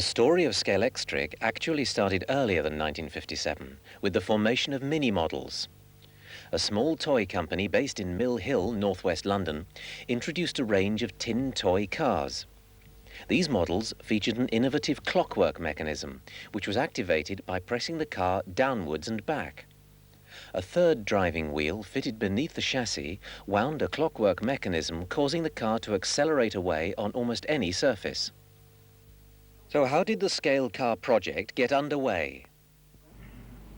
story of Scalextric actually started earlier than 1957, with the formation of mini models. A small toy company based in Mill Hill, northwest London, introduced a range of tin toy cars. These models featured an innovative clockwork mechanism, which was activated by pressing the car downwards and back. A third driving wheel fitted beneath the chassis wound a clockwork mechanism, causing the car to accelerate away on almost any surface. So how did the scale car project get underway?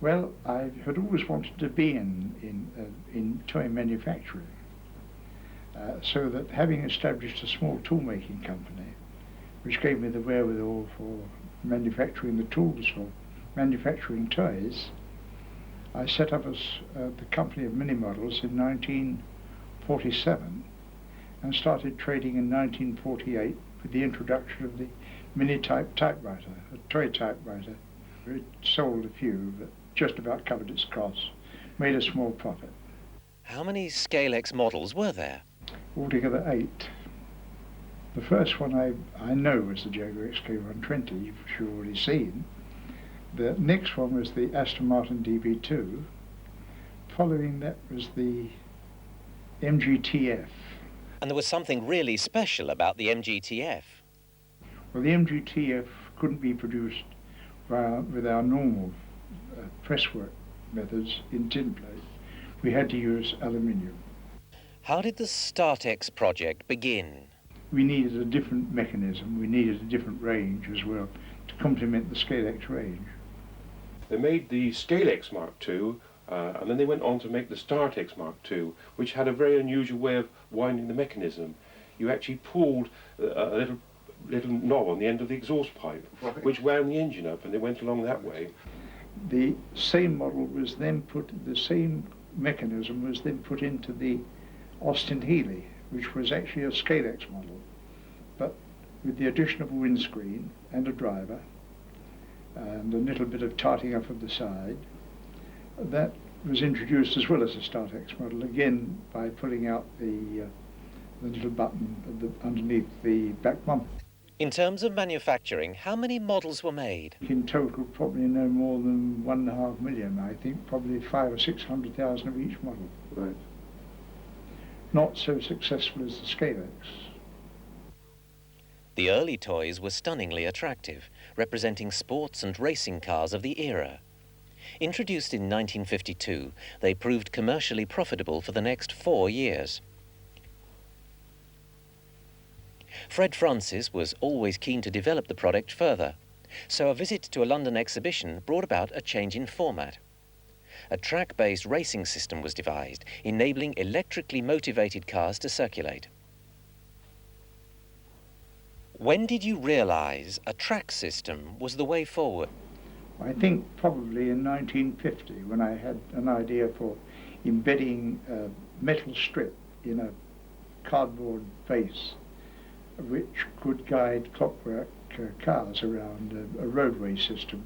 Well, I had always wanted to be in toy manufacturing, so that having established a small tool-making company, which gave me the wherewithal for manufacturing the tools for manufacturing toys, I set up as the company of mini models in 1947 and started trading in 1948 with the introduction of the mini-type typewriter, a toy typewriter. It sold a few, but just about covered its costs, made a small profit. How many Scalex models were there? Altogether 8. The first one I know was the Jaguar XK120, which you've already seen. The next one was the Aston Martin DB2. Following that was the MGTF. And there was something really special about the MGTF. Well, the MGTF couldn't be produced with our normal presswork methods in tin plate. We had to use aluminium. How did the StartX project begin? We needed a different mechanism, we needed a different range as well to complement the Scalex range. They made the Scalex Mark II, and then they went on to make the StartX Mark II, which had a very unusual way of winding the mechanism. You actually pulled a little knob on the end of the exhaust pipe, which wound the engine up, and they went along that way. The same model was then the same mechanism was then put into the Austin Healey, which was actually a Scalex model, but with the addition of a windscreen and a driver and a little bit of tarting up of the side. That was introduced as well as a StartX model, again by pulling out the little button underneath the back bumper. In terms of manufacturing, how many models were made? In total, probably no more than 1.5 million, I think, probably 500,000 or 600,000 of each model. Right. Not so successful as the Scalex. The early toys were stunningly attractive, representing sports and racing cars of the era. Introduced in 1952, they proved commercially profitable for the next 4 years. Fred Francis was always keen to develop the product further, so a visit to a London exhibition brought about a change in format. A track-based racing system was devised, enabling electrically motivated cars to circulate. When did you realize a track system was the way forward? I think probably in 1950, when I had an idea for embedding a metal strip in a cardboard base which could guide clockwork cars around a roadway system.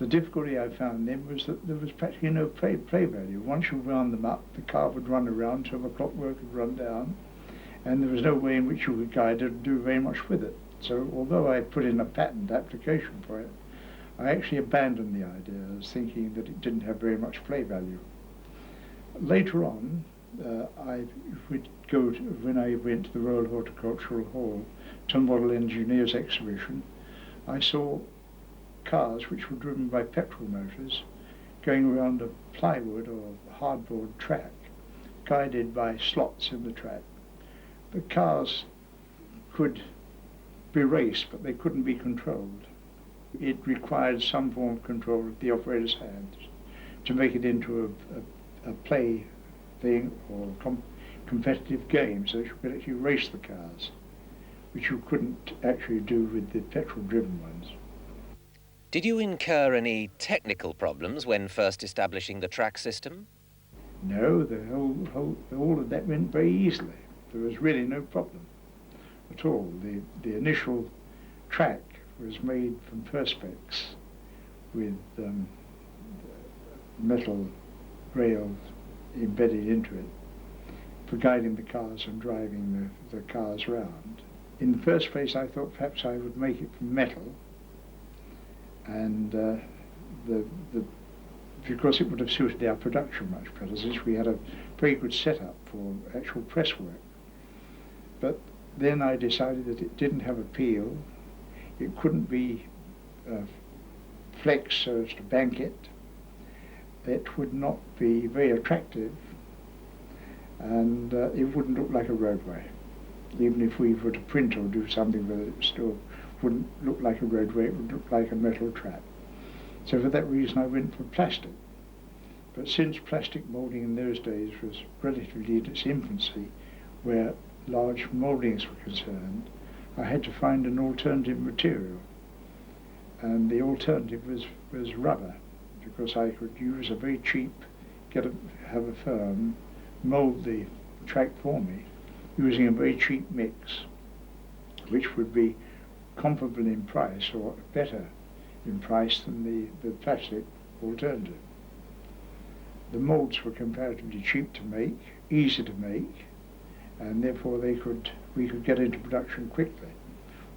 The difficulty I found then was that there was practically no play value. Once you wound them up, the car would run around till the clockwork would run down, and there was no way in which you could guide it or do very much with it. So although I put in a patent application for it, I actually abandoned the idea as thinking that it didn't have very much play value. Later on, when I went to the Royal Horticultural Hall to Model Engineers exhibition, I saw cars which were driven by petrol motors going around a plywood or hardboard track, guided by slots in the track. The cars could be raced, but they couldn't be controlled. It required some form of control of the operator's hands to make it into a play thing or competitive game, so that you could actually race the cars, which you couldn't actually do with the petrol-driven ones. Did you incur any technical problems when first establishing the track system? No, all of that went very easily. There was really no problem at all. The initial track was made from perspex with metal rails embedded into it for guiding the cars and driving the cars round. In the first place, I thought perhaps I would make it from metal, and because it would have suited our production much better, since we had a very good setup for actual press work. But then I decided that it didn't have appeal, it couldn't be flexed so as to bank it, it would not be very attractive, and it wouldn't look like a roadway. Even if we were to print or do something with it, it still wouldn't look like a roadway, it would look like a metal trap. So for that reason I went for plastic. But since plastic moulding in those days was relatively in its infancy, where large mouldings were concerned, I had to find an alternative material. And the alternative was rubber, because I could use a very cheap, have a firm mould the track for me, using a very cheap mix, which would be comparable in price or better in price than the plastic alternative. The moulds were comparatively cheap to make, easy to make, and therefore we could get into production quickly,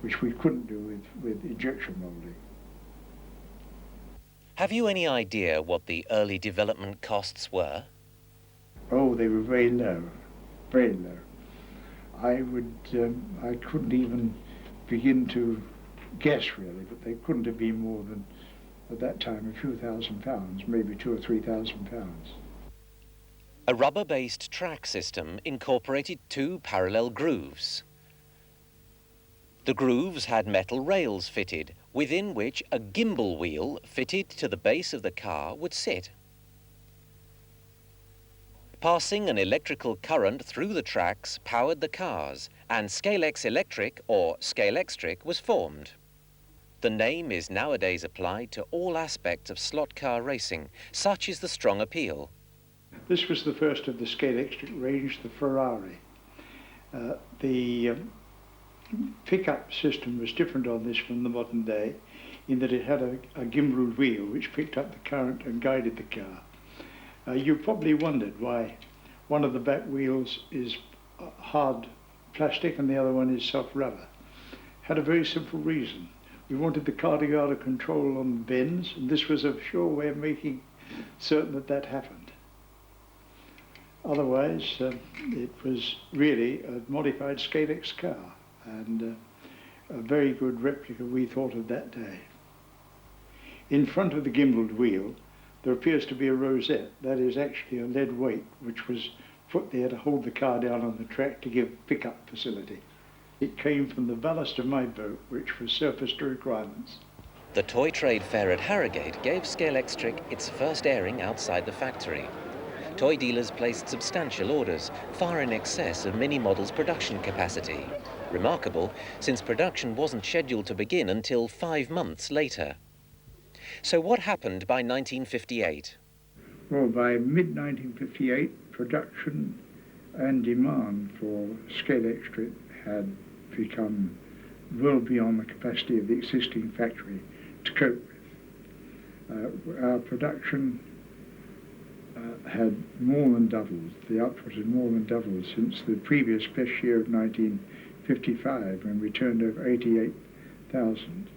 which we couldn't do with injection moulding. Have you any idea what the early development costs were? Oh, they were very low, very low. I couldn't even begin to guess really, but they couldn't have been more than, at that time, a few £1,000s, maybe £2,000 or £3,000. A rubber-based track system incorporated two parallel grooves. The grooves had metal rails fitted, within which a gimbal wheel fitted to the base of the car would sit. Passing an electrical current through the tracks powered the cars, and Scalex Electric, or Scalextric, was formed. The name is nowadays applied to all aspects of slot car racing. Such is the strong appeal. This was the first of the Scalextric range, the Ferrari. The pickup system was different on this from the modern day, in that it had a gimbaled wheel which picked up the current and guided the car. You probably wondered why one of the back wheels is hard plastic and the other one is soft rubber. Had a very simple reason. We wanted the car to go out of control on the bends, and this was a sure way of making certain that that happened. Otherwise, it was really a modified Scalex car, and a very good replica, we thought, of that day. In front of the gimbaled wheel, there appears to be a rosette. That is actually a lead weight, which was put there to hold the car down on the track to give pickup facility. It came from the ballast of my boat, which was surface to requirements. The Toy Trade Fair at Harrogate gave Scalextric its first airing outside the factory. Toy dealers placed substantial orders, far in excess of Mini Model's production capacity. Remarkable, since production wasn't scheduled to begin until 5 months later. So what happened by 1958? Well, by mid-1958, production and demand for Scalextric had become well beyond the capacity of the existing factory to cope with. Our production had more than doubled. The output had more than doubled since the previous best year of 1955, when we turned over 88,000.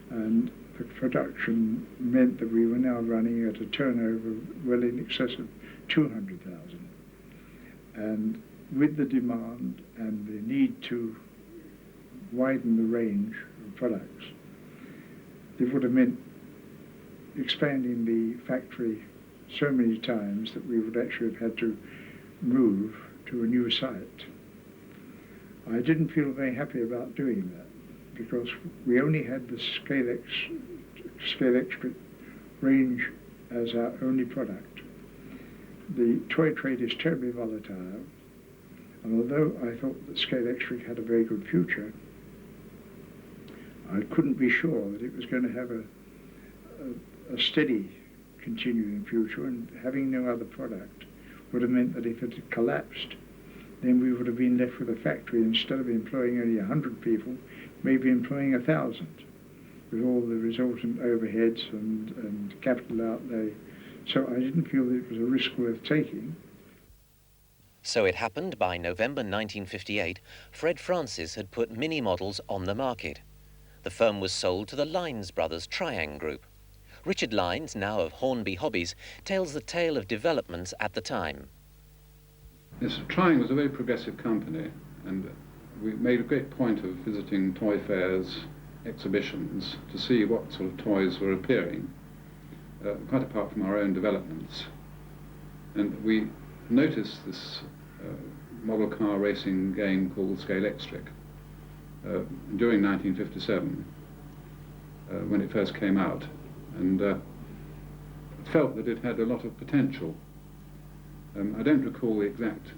And the production meant that we were now running at a turnover well in excess of 200,000. And with the demand and the need to widen the range of products, it would have meant expanding the factory so many times that we would actually have had to move to a new site. I didn't feel very happy about doing that, because we only had the Scalextric range as our only product. The toy trade is terribly volatile, and although I thought that Scalextric had a very good future, I couldn't be sure that it was going to have a steady continuing future, and having no other product would have meant that if it had collapsed, then we would have been left with a factory, instead of employing only 100 people, maybe employing 1,000, with all the resultant overheads and capital outlay. So I didn't feel that it was a risk worth taking. So it happened by November 1958, Fred Francis had put Mini Models on the market. The firm was sold to the Lines brothers Triang group. Richard Lines, now of Hornby Hobbies, tells the tale of developments at the time. Yes, Triang was a very progressive company, and we made a great point of visiting toy fairs, exhibitions, to see what sort of toys were appearing, quite apart from our own developments. And we noticed this model car racing game called Scalextric during 1957, when it first came out, and felt that it had a lot of potential. I don't recall the exact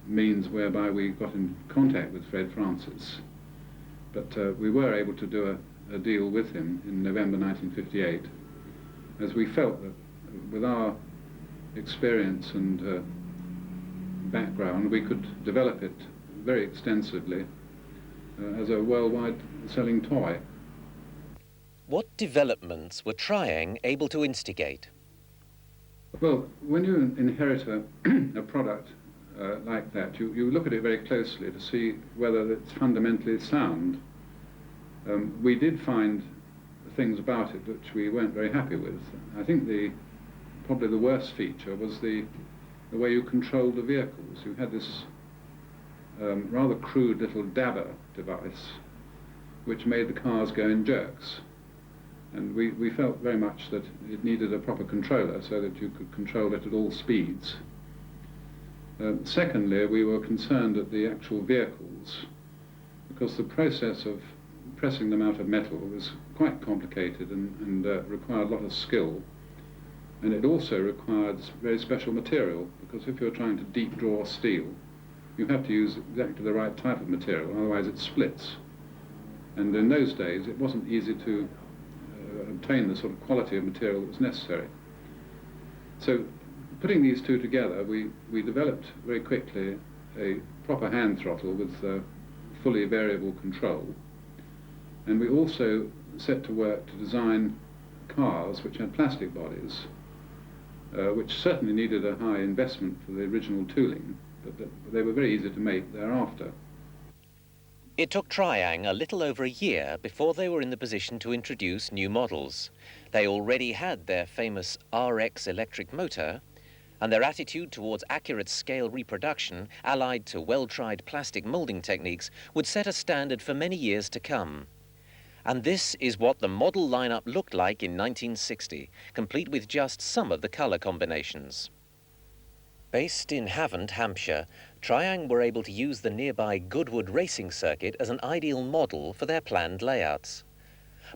means whereby we got in contact with Fred Francis, but we were able to do a deal with him in November 1958, as we felt that with our experience and background we could develop it very extensively as a worldwide selling toy. What developments were Triang able to instigate? Well, when you inherit a product like that, you look at it very closely to see whether it's fundamentally sound. We did find things about it which we weren't very happy with. I think probably the worst feature was the way you controlled the vehicles. You had this rather crude little dabber device which made the cars go in jerks. And we felt very much that it needed a proper controller so that you could control it at all speeds. Secondly, we were concerned at the actual vehicles, because the process of pressing them out of metal was quite complicated and required a lot of skill. And it also required very special material, because if you're trying to deep draw steel, you have to use exactly the right type of material, otherwise it splits. And in those days it wasn't easy to obtain the sort of quality of material that was necessary. So putting these two together, we developed very quickly a proper hand throttle with fully variable control, and we also set to work to design cars which had plastic bodies, which certainly needed a high investment for the original tooling, but they were very easy to make thereafter. It took Triang a little over a year before they were in the position to introduce new models. They already had their famous RX electric motor, and their attitude towards accurate scale reproduction, allied to well-tried plastic moulding techniques, would set a standard for many years to come. And this is what the model lineup looked like in 1960, complete with just some of the colour combinations. Based in Havant, Hampshire, Triang were able to use the nearby Goodwood racing circuit as an ideal model for their planned layouts.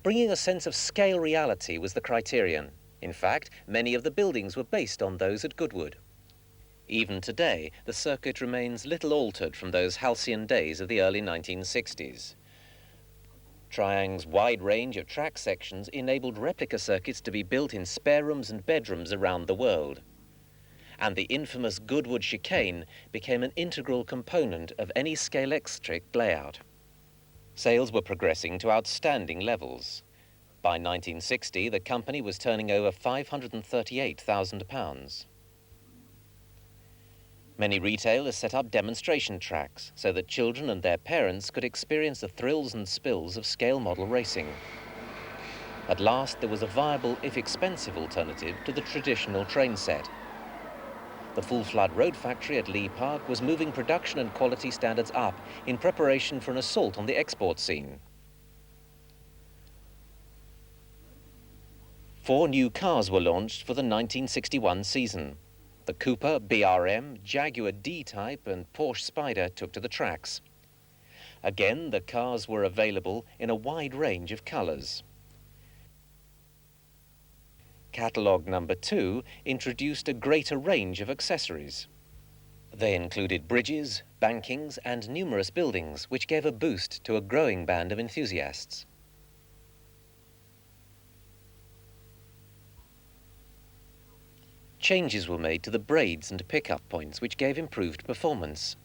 Bringing a sense of scale reality was the criterion. In fact, many of the buildings were based on those at Goodwood. Even today, the circuit remains little altered from those halcyon days of the early 1960s. Triang's wide range of track sections enabled replica circuits to be built in spare rooms and bedrooms around the world. And the infamous Goodwood chicane became an integral component of any Scalextric layout. Sales were progressing to outstanding levels. By 1960, the company was turning over £538,000. Many retailers set up demonstration tracks so that children and their parents could experience the thrills and spills of scale model racing. At last, there was a viable, if expensive, alternative to the traditional train set. The Full Flood Road factory at Lee Park was moving production and quality standards up in preparation for an assault on the export scene. 4 new cars were launched for the 1961 season. The Cooper, BRM, Jaguar D-Type and Porsche Spyder took to the tracks. Again, the cars were available in a wide range of colours. Catalogue number 2 introduced a greater range of accessories. They included bridges, bankings and numerous buildings, which gave a boost to a growing band of enthusiasts. Changes were made to the braids and pickup points, which gave improved performance.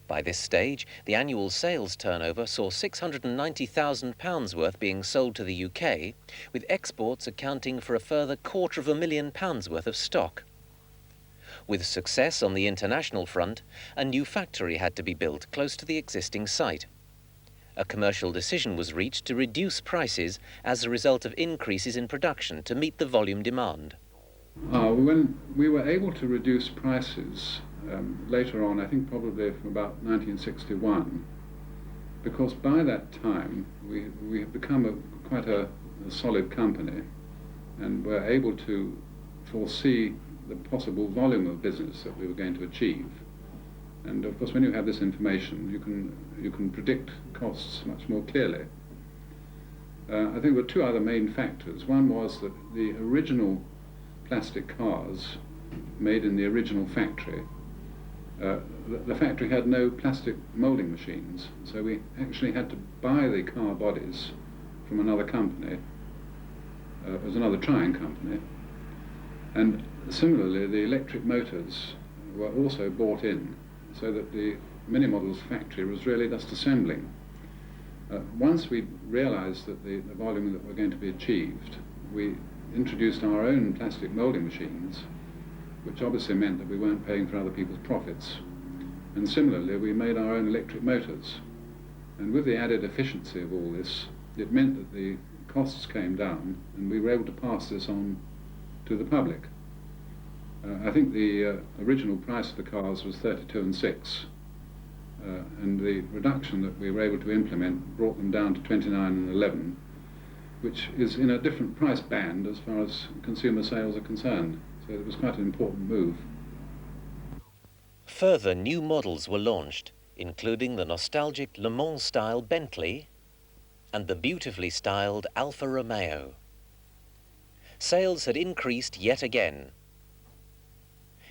By this stage, the annual sales turnover saw £690,000 worth being sold to the UK, with exports accounting for a further £250,000 worth of stock. With success on the international front, a new factory had to be built close to the existing site. a commercial decision was reached to reduce prices as a result of increases in production to meet the volume demand. When we were able to reduce prices later on, I think probably from about 1961, because by that time we had become quite a solid company and were able to foresee the possible volume of business that we were going to achieve. And of course, when you have this information, you can predict costs much more clearly. I think there were two other main factors. One was that the original plastic cars made in the original factory, the factory had no plastic moulding machines, so we actually had to buy the car bodies from another company. It was another Triang company. And similarly, the electric motors were also bought in, so that the mini models factory was really just assembling. Once we realized that the volume that were going to be achieved, we introduced our own plastic moulding machines, which obviously meant that we weren't paying for other people's profits. And similarly, we made our own electric motors. And with the added efficiency of all this, it meant that the costs came down, and we were able to pass this on to the public. I think the original price of the cars was 32 and 6, and the reduction that we were able to implement brought them down to 29 and 11, which is in a different price band as far as consumer sales are concerned. So it was quite an important move. Further new models were launched, including the nostalgic Le Mans-style Bentley and the beautifully styled Alfa Romeo. Sales had increased yet again.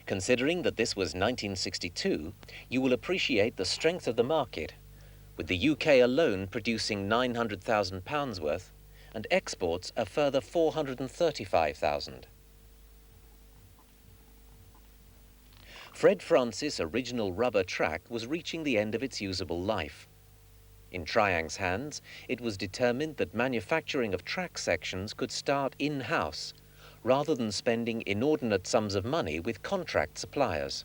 Considering that this was 1962, you will appreciate the strength of the market, with the UK alone producing £900,000 worth and exports a further 435,000. Fred Francis' original rubber track was reaching the end of its usable life. In Triang's hands, it was determined that manufacturing of track sections could start in-house, rather than spending inordinate sums of money with contract suppliers.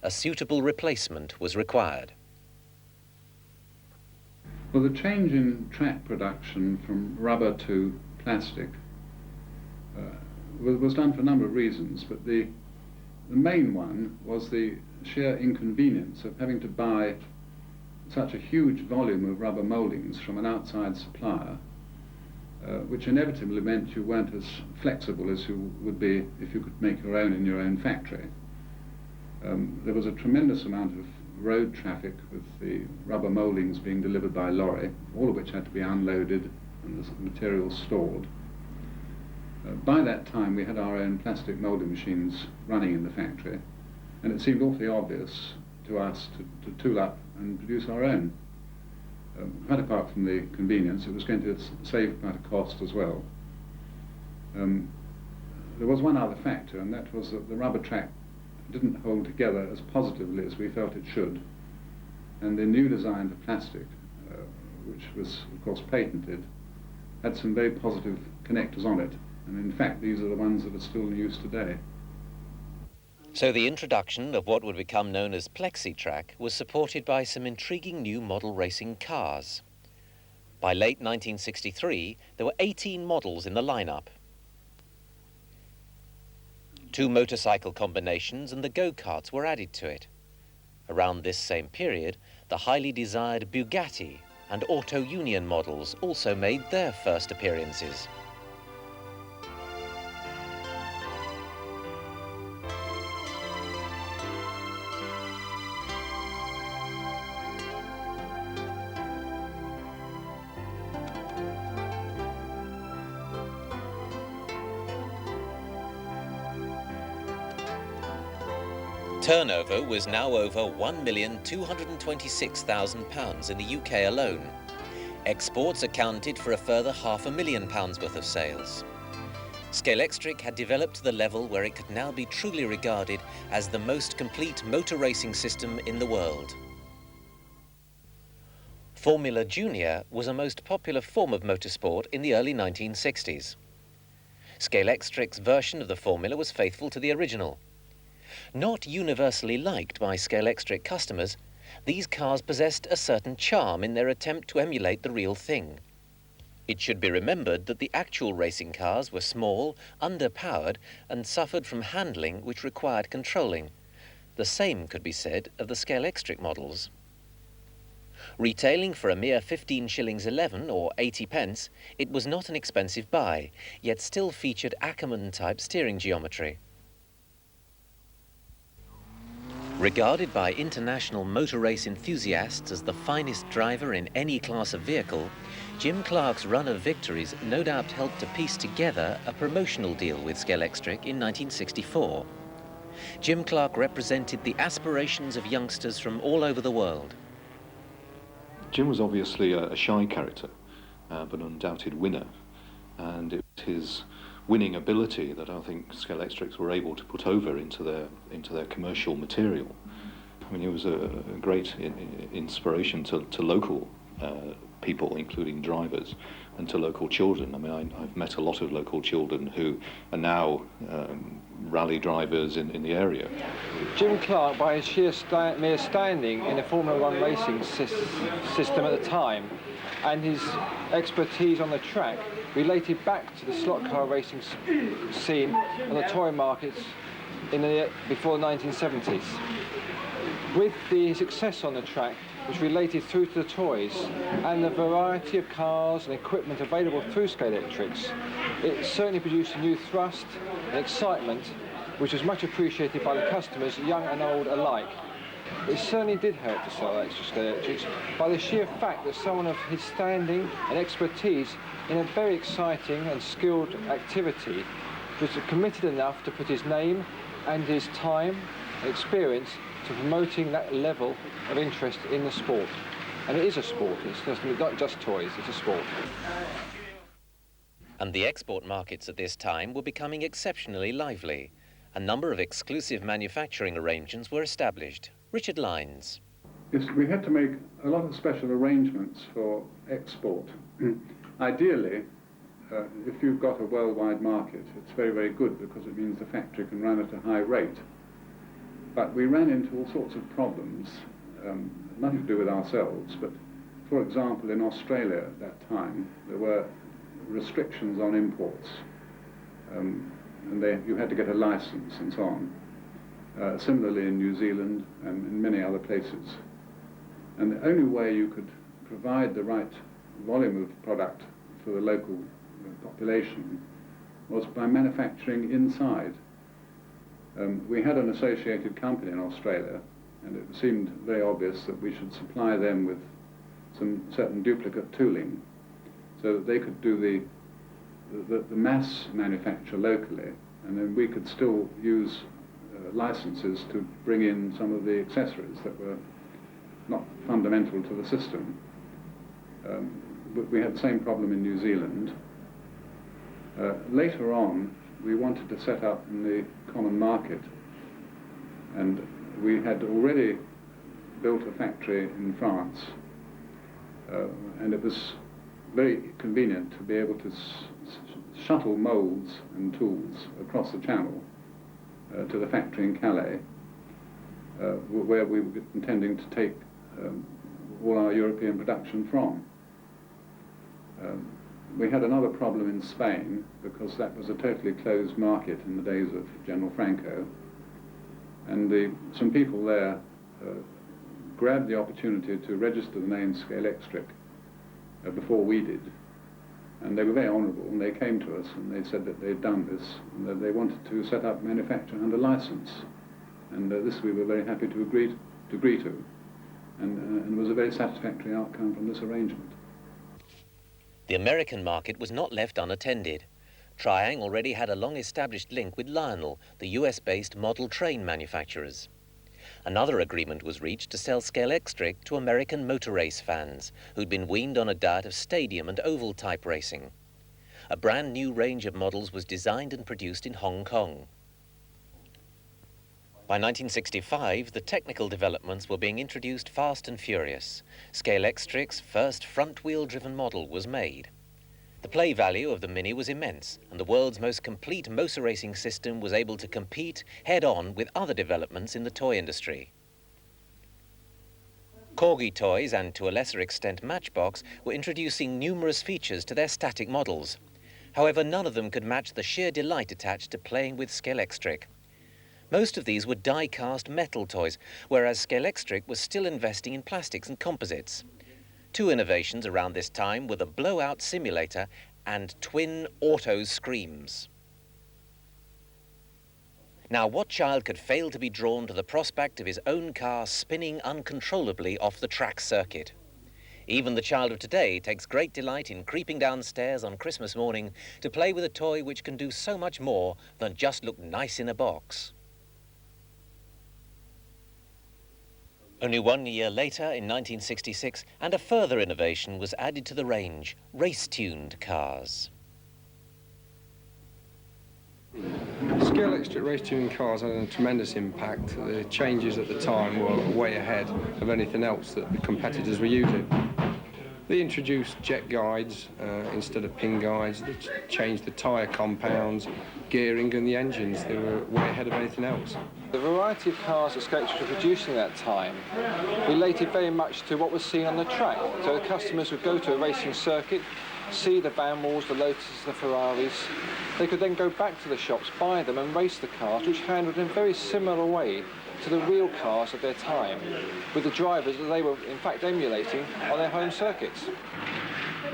A suitable replacement was required. Well, the change in track production from rubber to plastic was done for a number of reasons, but the main one was the sheer inconvenience of having to buy such a huge volume of rubber mouldings from an outside supplier, which inevitably meant you weren't as flexible as you would be if you could make your own in your own factory. There was a tremendous amount of road traffic with the rubber mouldings being delivered by lorry, all of which had to be unloaded and the materials stored. By that time we had our own plastic moulding machines running in the factory, and it seemed awfully obvious to us to tool up and produce our own. Quite apart from the convenience, it was going to save quite a cost as well. There was one other factor, and that was that the rubber track didn't hold together as positively as we felt it should, and the new design for plastic, which was of course patented, had some very positive connectors on it, and in fact these are the ones that are still in use today. So the introduction of what would become known as plexi-track was supported by some intriguing new model racing cars. By late 1963, there were 18 models in the lineup. 2 motorcycle combinations and the go-karts were added to it. Around this same period, the highly desired Bugatti and Auto Union models also made their first appearances. Turnover was now over £1,226,000 in the UK alone. Exports accounted for a further £500,000 worth of sales. Scalextric had developed to the level where it could now be truly regarded as the most complete motor racing system in the world. Formula Junior was a most popular form of motorsport in the early 1960s. Scalextric's version of the formula was faithful to the original. Not universally liked by Scalextric customers, These cars possessed a certain charm in their attempt to emulate the real thing. It should be remembered that the actual racing cars were small, underpowered, and suffered from handling which required controlling. The same could be said of the Scalextric models. Retailing for a mere 15 shillings 11 or 80 pence, it was not an expensive buy, yet still featured Ackerman-type steering geometry. Regarded by international motor race enthusiasts as the finest driver in any class of vehicle, Jim Clark's run of victories no doubt helped to piece together a promotional deal with Scalextric in 1964. Jim Clark represented the aspirations of youngsters from all over the world. Jim was obviously a shy character, but an undoubted winner, and it was his winning ability that I think Scalextrics were able to put over into their commercial material. I mean, he was a great inspiration to local people, including drivers, and to local children. I mean, I've met a lot of local children who are now rally drivers in the area. Jim Clark, by his sheer mere standing in the Formula One racing system at the time, and his expertise on the track, related back to the slot car racing scene on the toy markets before the 1970s. With the success on the track, which related through to the toys, and the variety of cars and equipment available through Scalextrics, it certainly produced a new thrust and excitement, which was much appreciated by the customers, young and old alike. It certainly did help to sell extra Scalextrics by the sheer fact that someone of his standing and expertise in a very exciting and skilled activity was committed enough to put his name and his time and experience to promoting that level of interest in the sport. And it is a sport, it's not just toys, it's a sport. And the export markets at this time were becoming exceptionally lively. A number of exclusive manufacturing arrangements were established. Richard Lines. Yes, we had to make a lot of special arrangements for export. Ideally, if you've got a worldwide market, it's very, very good because it means the factory can run at a high rate. But we ran into all sorts of problems, nothing to do with ourselves, but for example, in Australia at that time, there were restrictions on imports, and you had to get a license and so on. Similarly in New Zealand and in many other places. And the only way you could provide the right volume of product for the local population was by manufacturing inside. We had an associated company in Australia, and it seemed very obvious that we should supply them with some certain duplicate tooling so that they could do the mass manufacture locally, and then we could still use licenses to bring in some of the accessories that were not fundamental to the system. But we had the same problem in New Zealand. Later on, we wanted to set up in the common market, and we had already built a factory in France, and it was very convenient to be able to shuttle moulds and tools across the channel to the factory in Calais, where we were intending to take all our European production from. We had another problem in Spain because that was a totally closed market in the days of General Franco, and some people there grabbed the opportunity to register the name Scalextric before we did. And they were very honourable, and they came to us and they said that they'd done this and that they wanted to set up manufacturing under license. And this we were very happy to agree to. And it was a very satisfactory outcome from this arrangement. The American market was not left unattended. Triang already had a long-established link with Lionel, the US-based model train manufacturers. Another agreement was reached to sell Scalextric to American motor race fans who'd been weaned on a diet of stadium and oval type racing. A brand new range of models was designed and produced in Hong Kong. By 1965, the technical developments were being introduced fast and furious. Scalextric's first front-wheel driven model was made. The play value of the Mini was immense, and the world's most complete motor racing system was able to compete head-on with other developments in the toy industry. Corgi Toys and, to a lesser extent, Matchbox were introducing numerous features to their static models. However, none of them could match the sheer delight attached to playing with Scalextric. Most of these were die-cast metal toys, whereas Scalextric was still investing in plastics and composites. Two innovations around this time were the blowout simulator and twin auto screams. Now, what child could fail to be drawn to the prospect of his own car spinning uncontrollably off the track circuit? Even the child of today takes great delight in creeping downstairs on Christmas morning to play with a toy which can do so much more than just look nice in a box. Only 1 year later, in 1966, and a further innovation was added to the range: race-tuned cars. Scalextric race tuning cars had a tremendous impact. The changes at the time were way ahead of anything else that the competitors were using. They introduced jet guides instead of pin guides. They changed the tyre compounds, gearing and the engines. They were way ahead of anything else. The variety of cars that Scalextric were producing at that time related very much to what was seen on the track. So the customers would go to a racing circuit, see the Van Walls, the Lotuses, the Ferraris. They could then go back to the shops, buy them and race the cars, which handled in a very similar way to the real cars of their time, with the drivers that they were in fact emulating on their home circuits.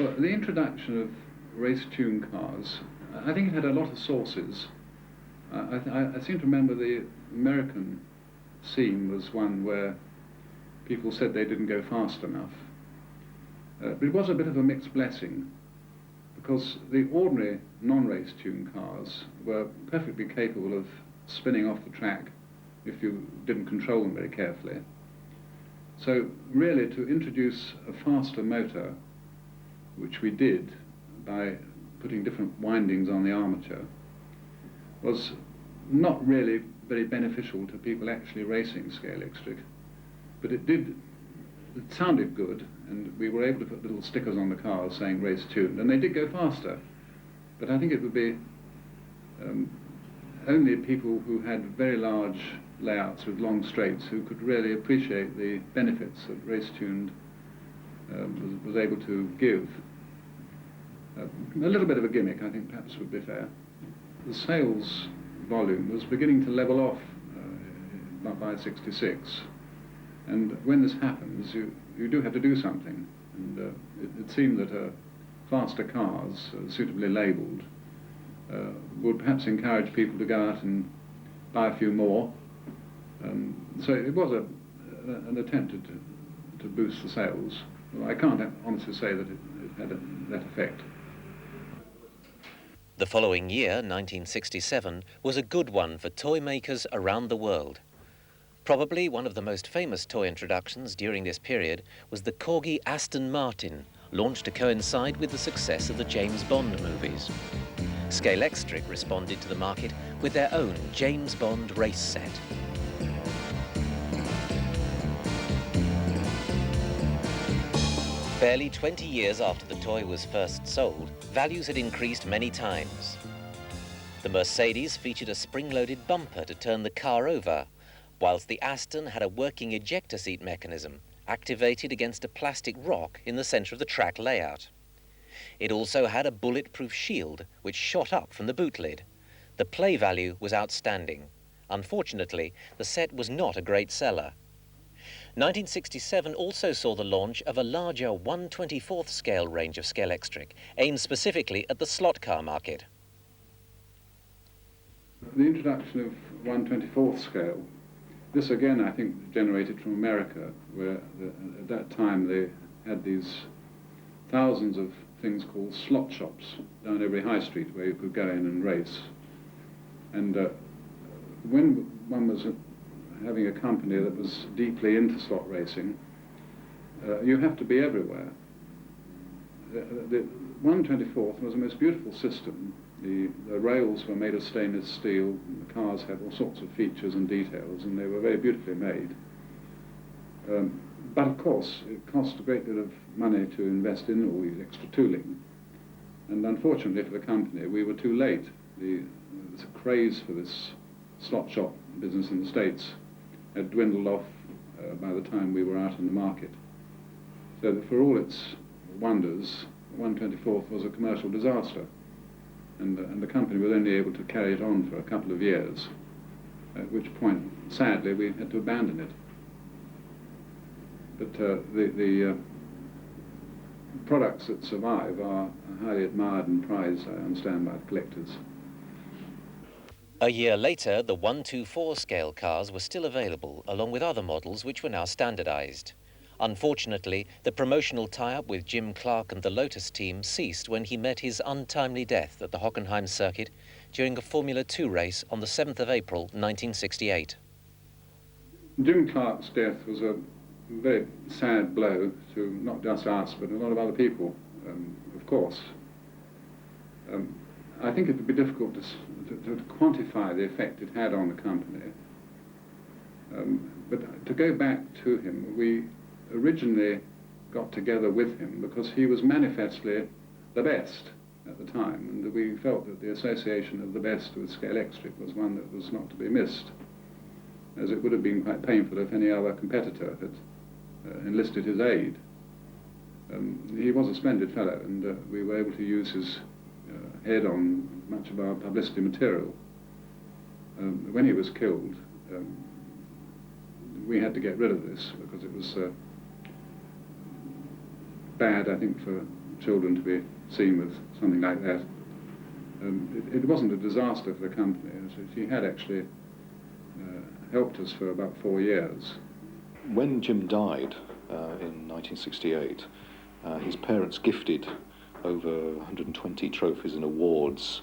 Well, the introduction of race-tuned cars, I think it had a lot of sources. I seem to remember the American scene was one where people said they didn't go fast enough. But it was a bit of a mixed blessing, because the ordinary non-race tuned cars were perfectly capable of spinning off the track if you didn't control them very carefully. So really, to introduce a faster motor, which we did by putting different windings on the armature, was not really very beneficial to people actually racing Scalextric. But it sounded good, and we were able to put little stickers on the cars saying race tuned, and they did go faster. But I think it would be only people who had very large layouts with long straights who could really appreciate the benefits that race tuned was able to give. A little bit of a gimmick, I think, perhaps would be fair. The sales volume was beginning to level off by 66. And when this happens, you do have to do something. And it seemed that faster cars, suitably labelled, would perhaps encourage people to go out and buy a few more. So it was an attempt to boost the sales. Well, I can't honestly say that it had that effect. The following year, 1967, was a good one for toy makers around the world. Probably one of the most famous toy introductions during this period was the Corgi Aston Martin, launched to coincide with the success of the James Bond movies. Scalextric responded to the market with their own James Bond race set. Barely 20 years after the toy was first sold, values had increased many times. The Mercedes featured a spring-loaded bumper to turn the car over, whilst the Aston had a working ejector seat mechanism activated against a plastic rock in the centre of the track layout. It also had a bulletproof shield which shot up from the boot lid. The play value was outstanding. Unfortunately, the set was not a great seller. 1967 also saw the launch of a larger 1/24th scale range of Scalextric, aimed specifically at the slot car market. The introduction of 1/24th scale, this again I think generated from America, where at that time they had these thousands of things called slot shops down every high street where you could go in and race. And when one was having a company that was deeply into slot racing, you have to be everywhere. The 1/24th was the most beautiful system. The rails were made of stainless steel, and the cars had all sorts of features and details, and they were very beautifully made. But of course, it cost a great deal of money to invest in all these extra tooling. And unfortunately for the company, we were too late. The craze for this slot shop business in the States had dwindled off by the time we were out in the market. So that for all its wonders, 1/24 was a commercial disaster, and the company was only able to carry it on for a couple of years, at which point, sadly, we had to abandon it. But the products that survive are highly admired and prized, I understand, by collectors. A year later, the 1/24 scale cars were still available, along with other models which were now standardized. Unfortunately, the promotional tie-up with Jim Clark and the Lotus team ceased when he met his untimely death at the Hockenheim circuit during a Formula 2 race on the 7th of April 1968. Jim Clark's death was a very sad blow to not just us, but a lot of other people, of course. I think it would be difficult to quantify the effect it had on the company. But to go back to him, we originally got together with him because he was manifestly the best at the time, and we felt that the association of the best with Scalextric was one that was not to be missed, as it would have been quite painful if any other competitor had enlisted his aid. He was a splendid fellow, and we were able to use his head on much of our publicity material. When he was killed, we had to get rid of this because it was bad, I think, for children to be seen with something like that. It wasn't a disaster for the company. He had actually helped us for about 4 years. When Jim died in 1968, his parents gifted over 120 trophies and awards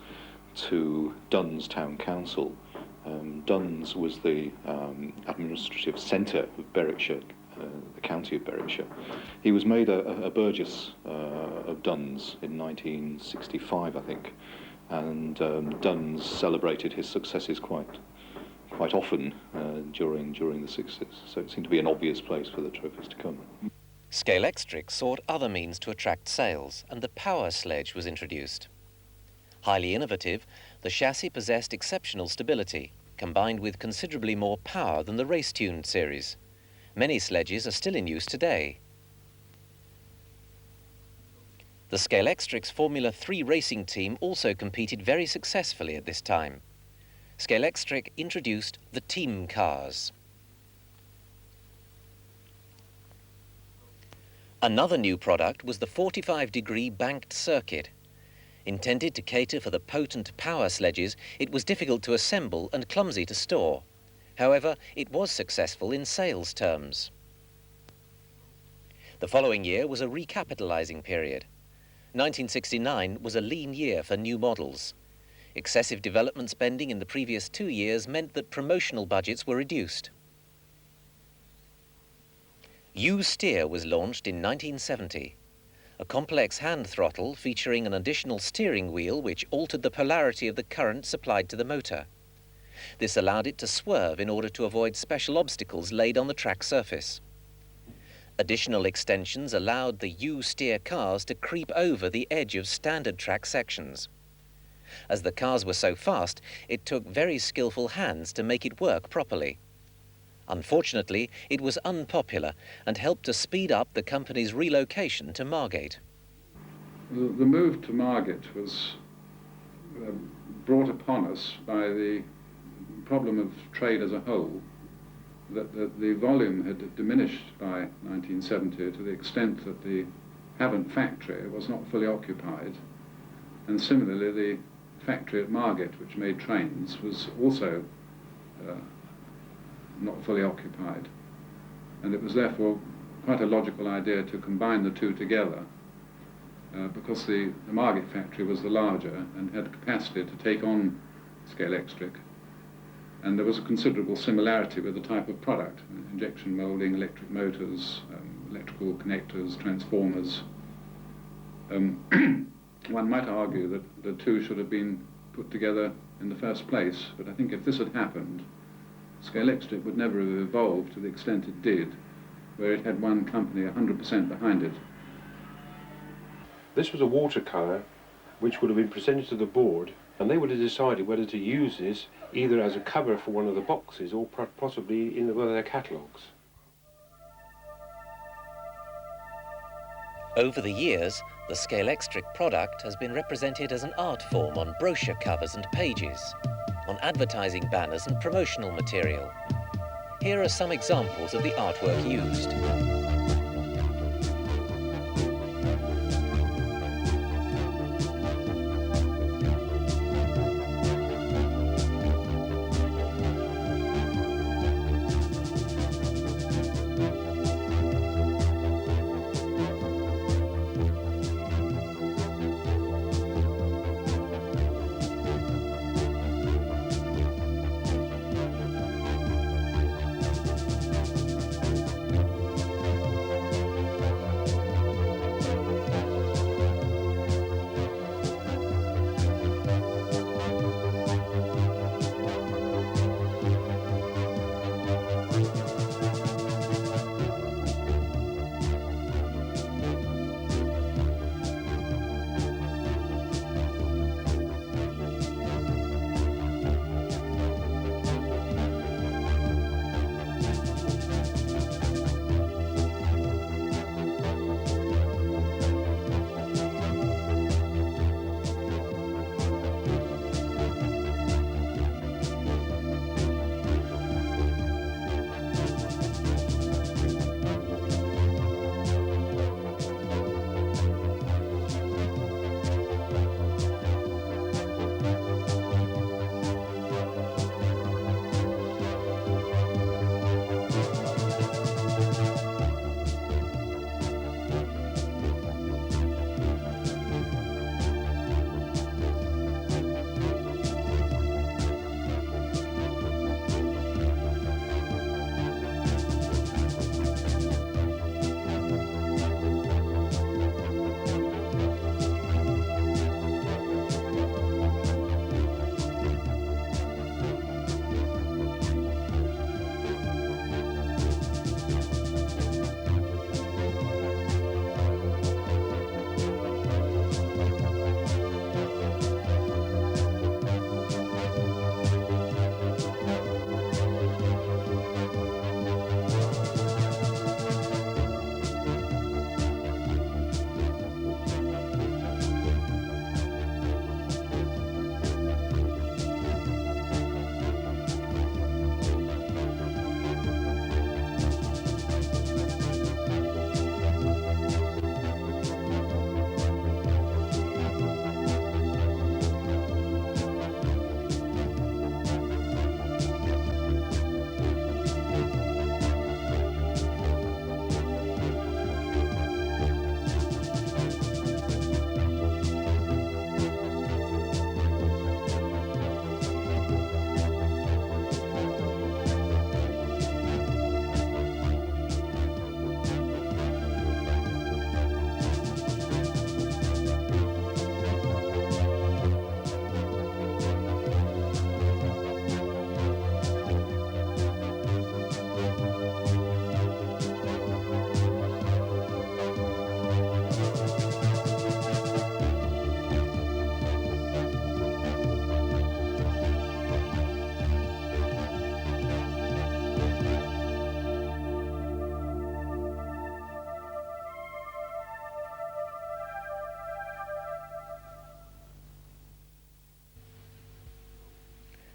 to Duns Town Council. Duns was the administrative centre of Berwickshire, the county of Berwickshire. He was made a Burgess of Duns in 1965, I think, and Duns celebrated his successes quite often during the 60s, so it seemed to be an obvious place for the trophies to come. Scalextric sought other means to attract sales, and the power sledge was introduced. Highly innovative, the chassis possessed exceptional stability, combined with considerably more power than the race-tuned series. Many sledges are still in use today. The Scalextric's Formula 3 racing team also competed very successfully at this time. Scalextric introduced the team cars. Another new product was the 45-degree banked circuit. Intended to cater for the potent power sledges, it was difficult to assemble and clumsy to store. However, it was successful in sales terms. The following year was a recapitalizing period. 1969 was a lean year for new models. Excessive development spending in the previous 2 years meant that promotional budgets were reduced. U-Steer was launched in 1970. A complex hand throttle featuring an additional steering wheel which altered the polarity of the current supplied to the motor. This allowed it to swerve in order to avoid special obstacles laid on the track surface. Additional extensions allowed the U-Steer cars to creep over the edge of standard track sections. As the cars were so fast, it took very skillful hands to make it work properly. Unfortunately, it was unpopular and helped to speed up the company's relocation to Margate. The move to Margate was brought upon us by the problem of trade as a whole, that the volume had diminished by 1970 to the extent that the Havant factory was not fully occupied, and similarly the factory at Margate, which made trains, was also not fully occupied, and it was therefore quite a logical idea to combine the two together, because the Margate factory was the larger and had capacity to take on Scalextric, and there was a considerable similarity with the type of product: injection moulding, electric motors, electrical connectors, transformers. One might argue that the two should have been put together in the first place, but I think if this had happened, Scalextric would never have evolved to the extent it did, where it had one company 100% behind it. This was a watercolour which would have been presented to the board, and they would have decided whether to use this either as a cover for one of the boxes or possibly in one of their catalogues. Over the years, the Scalextric product has been represented as an art form on brochure covers and pages, on advertising banners and promotional material. Here are some examples of the artwork used.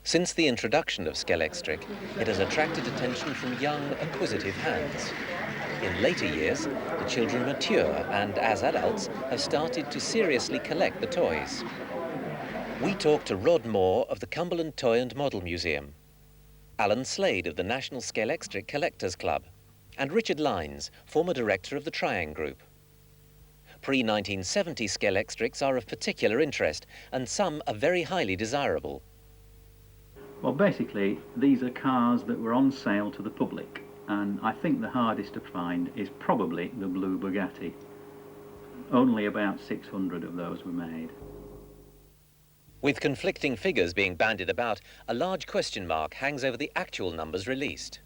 Since the introduction of Scalextric, it has attracted attention from young, acquisitive hands. In later years, the children mature and, as adults, have started to seriously collect the toys. We talked to Rod Moore of the Cumberland Toy and Model Museum, Alan Slade of the National Scalextric Collectors Club, and Richard Lines, former director of the Triang Group. Pre-1970 Scalextrics are of particular interest, and some are very highly desirable. Well, basically, these are cars that were on sale to the public, and I think the hardest to find is probably the blue Bugatti. Only about 600 of those were made. With conflicting figures being bandied about, a large question mark hangs over the actual numbers released.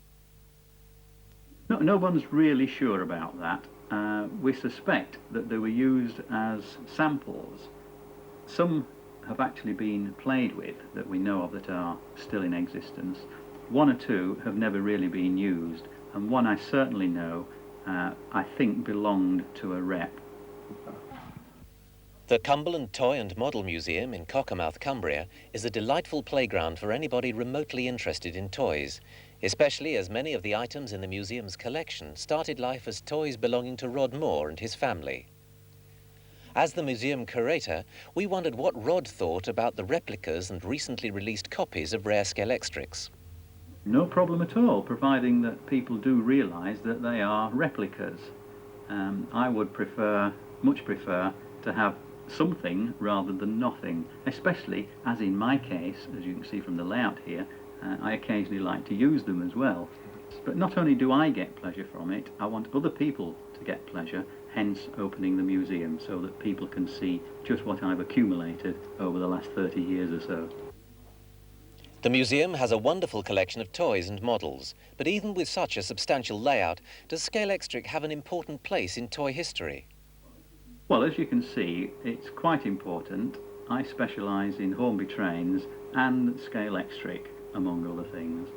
No one's really sure about that. We suspect that they were used as samples. Some have actually been played with that we know of that are still in existence. One or two have never really been used, and one I certainly know I think belonged to a rep The Cumberland Toy and Model Museum in Cockermouth, Cumbria, is a delightful playground for anybody remotely interested in toys, especially as many of the items in the museum's collection started life as toys belonging to Rod Moore and his family. As the museum curator, we wondered what Rod thought about the replicas and recently released copies of rare Scalextrics. No problem at all, providing that people do realise that they are replicas. I would much prefer to have something rather than nothing, especially as in my case, as you can see from the layout here, I occasionally like to use them as well. But not only do I get pleasure from it, I want other people to get pleasure, hence opening the museum so that people can see just what I've accumulated over the last 30 years or so. The museum has a wonderful collection of toys and models, but even with such a substantial layout, does Scalextric have an important place in toy history? Well, as you can see, it's quite important. I specialise in Hornby trains and Scalextric, among other things.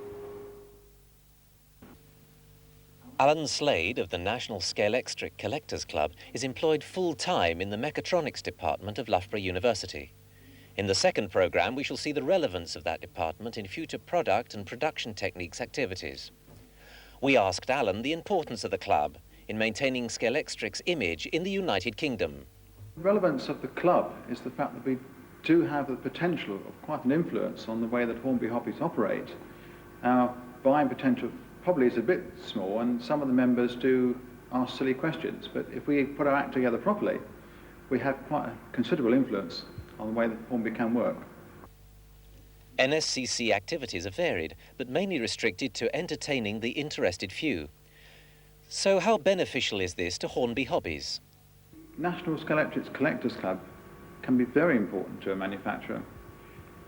Alan Slade of the National Scalextric Collectors Club is employed full-time in the Mechatronics department of Loughborough University. In the second programme, we shall see the relevance of that department in future product and production techniques activities. We asked Alan the importance of the club in maintaining Scalextric's image in the United Kingdom. The relevance of the club is the fact that we do have the potential of quite an influence on the way that Hornby Hobbies operate. Our buying potential probably is a bit small, and some of the members do ask silly questions, but if we put our act together properly, we have quite a considerable influence on the way that Hornby can work. NSCC activities are varied, but mainly restricted to entertaining the interested few. So how beneficial is this to Hornby Hobbies? National Scalextric Collectors Club can be very important to a manufacturer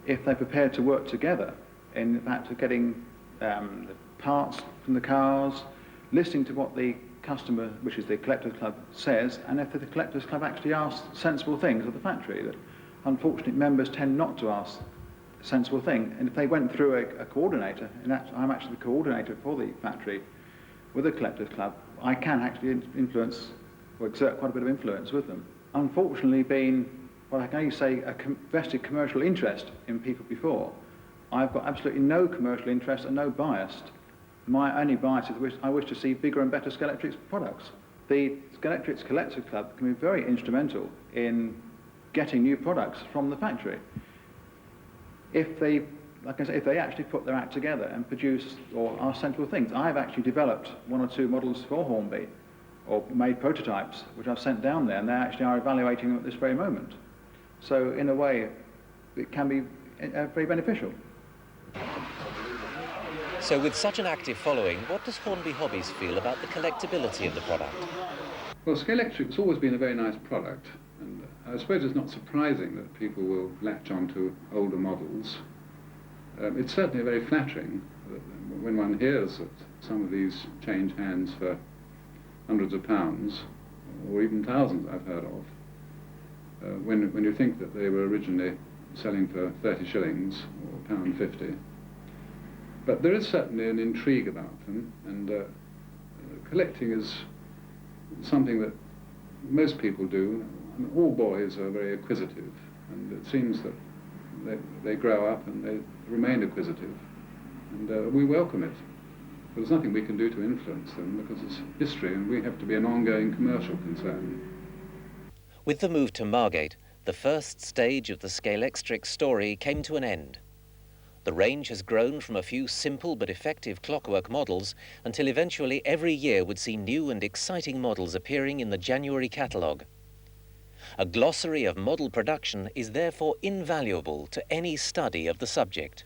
if they're prepared to work together in the fact of getting the parts from the cars, listening to what the customer, which is the Collectors Club, says, and if the Collectors Club actually asks sensible things of the factory. That unfortunately members tend not to ask a sensible thing, and if they went through a coordinator, and I'm actually the coordinator for the factory with the Collectors Club, I can actually influence or exert quite a bit of influence with them. Unfortunately, being what I can only say a vested commercial interest in people before, I've got absolutely no commercial interest and no bias. My only bias is I wish to see bigger and better Scalextric products. The Scalextric Collectors Club can be very instrumental in getting new products from the factory. If they, like I say, if they actually put their act together and produce or are sensible things. I've actually developed one or two models for Hornby, or made prototypes, which I've sent down there, and they actually are evaluating them at this very moment. So in a way, it can be very beneficial. So with such an active following, what does Hornby Hobbies feel about the collectability of the product? Well, Scalextric's always been a very nice product, and I suppose it's not surprising that people will latch on to older models. It's certainly very flattering that when one hears that some of these change hands for hundreds of pounds, or even thousands I've heard of, when you think that they were originally selling for 30 shillings or £1.50. But there is certainly an intrigue about them, and collecting is something that most people do. And all boys are very acquisitive, and it seems that they grow up and they remain acquisitive, and we welcome it. But there's nothing we can do to influence them because it's history, and we have to be an ongoing commercial concern. With the move to Margate, the first stage of the Scalextric story came to an end. The range has grown from a few simple but effective clockwork models until eventually every year would see new and exciting models appearing in the January catalogue. A glossary of model production is therefore invaluable to any study of the subject.